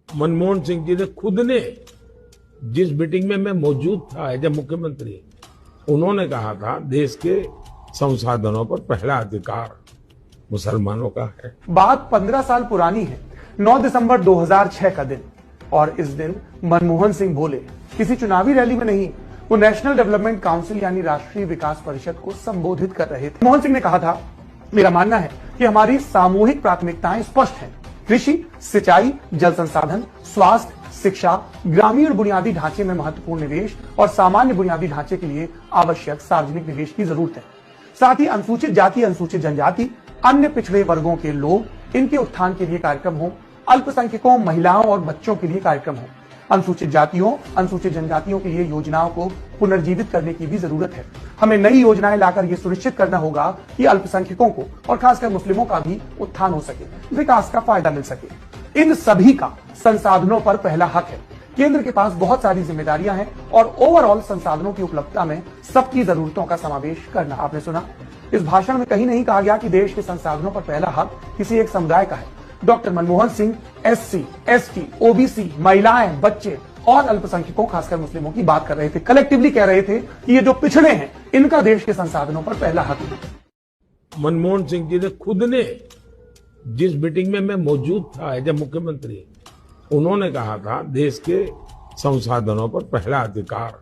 मनमोहन सिंह जी ने खुद ने, जिस मीटिंग में मैं मौजूद था एज ए मुख्यमंत्री, उन्होंने कहा था देश के संसाधनों पर पहला अधिकार मुसलमानों का है। बात 15 साल पुरानी है। 9 दिसंबर 2006 का दिन, और इस दिन मनमोहन सिंह बोले, किसी चुनावी रैली में नहीं, वो नेशनल डेवलपमेंट काउंसिल यानी राष्ट्रीय विकास परिषद को संबोधित कर रहे थे। मनमोहन सिंह ने कहा था, मेरा मानना है कि हमारी सामूहिक प्राथमिकताएं स्पष्ट हैं। कृषि, सिंचाई, जल संसाधन, स्वास्थ्य, शिक्षा, ग्रामीण बुनियादी ढांचे में महत्वपूर्ण निवेश और सामान्य बुनियादी ढांचे के लिए आवश्यक सार्वजनिक निवेश की जरूरत है। साथ ही अनुसूचित जाति, अनुसूचित जनजाति, अन्य पिछड़े वर्गों के लोग, इनके उत्थान के लिए कार्यक्रम हो, अल्पसंख्यकों, महिलाओं और बच्चों के लिए कार्यक्रम हो, अनुसूचित जातियों, अनुसूचित जनजातियों के लिए योजनाओं को पुनर्जीवित करने की भी जरूरत है। हमें नई योजनाएं लाकर यह सुनिश्चित करना होगा कि अल्पसंख्यकों को और खासकर मुस्लिमों का भी उत्थान हो सके, विकास का फायदा मिल सके। इन सभी का संसाधनों पर पहला हक है। केंद्र के पास बहुत सारी जिम्मेदारियां हैं और ओवरऑल संसाधनों की उपलब्धता में सबकी जरूरतों का समावेश करना। आपने सुना, इस भाषण में कहीं नहीं कहा गया कि देश के संसाधनों पर पहला हक किसी एक समुदाय का है। Doctor Manmohan Singh SC, ST, OBC, महिलाएं, बच्चे और अल्पसंख्यकों, खासकर मुस्लिमों की बात कर रहे थे। कलेक्टिवली कह रहे थे कि ये जो पिछड़े हैं, इनका देश के संसाधनों पर पहला हक है। मनमोहन सिंह जी ने खुद ने, जिस मीटिंग में मैं मौजूद था एज ए मुख्यमंत्री, उन्होंने कहा था देश के संसाधनों पर पहला अधिकार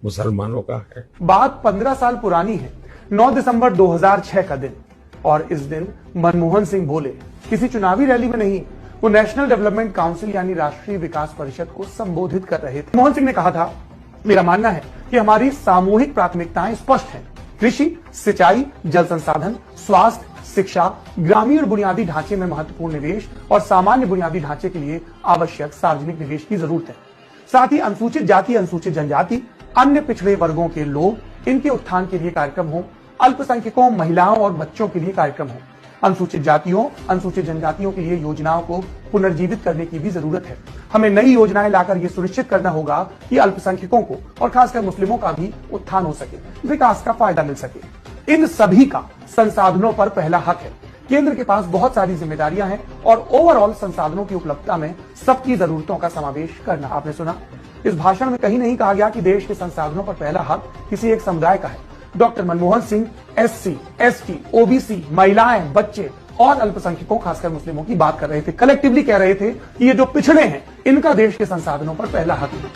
मुसलमानों का है। बात 15 साल पुरानी है। 9 दिसंबर 2006 का दिन, और इस दिन मनमोहन सिंह बोले, किसी चुनावी रैली में नहीं, वो नेशनल डेवलपमेंट काउंसिल यानी राष्ट्रीय विकास परिषद को संबोधित कर रहे थे। मनमोहन सिंह ने कहा था, मेरा मानना है कि हमारी सामूहिक प्राथमिकताएं स्पष्ट हैं। कृषि, सिंचाई, जल संसाधन, स्वास्थ्य, शिक्षा, ग्रामीण बुनियादी ढांचे में महत्वपूर्ण निवेश और सामान्य बुनियादी ढांचे के लिए आवश्यक सार्वजनिक निवेश की जरूरत है। साथ ही अनुसूचित जाति, अनुसूचित जनजाति, अन्य पिछड़े वर्गों के लोग, इनके उत्थान के लिए कार्यक्रम हो, अल्पसंख्यकों, महिलाओं और बच्चों के लिए कार्यक्रम हो, अनुसूचित जातियों, अनुसूचित जनजातियों के लिए योजनाओं को पुनर्जीवित करने की भी जरूरत है। हमें नई योजनाएं लाकर यह सुनिश्चित करना होगा कि अल्पसंख्यकों को और खासकर मुस्लिमों का भी उत्थान हो सके, विकास का फायदा मिल सके। इन सभी का संसाधनों पर पहला हक है। केंद्र के पास बहुत सारी जिम्मेदारियां हैं और ओवरऑल संसाधनों की उपलब्धता में सबकी जरूरतों का समावेश करना। आपने सुना, इस भाषण में कहीं नहीं कहा गया कि देश के संसाधनों पर पहला हक किसी एक समुदाय का है। Doctor Manmohan Singh SC, ST, OBC, महिलाएं, बच्चे और अल्पसंख्यकों, खासकर मुस्लिमों की बात कर रहे थे। कलेक्टिवली कह रहे थे कि ये जो पिछड़े हैं, इनका देश के संसाधनों पर पहला हक है।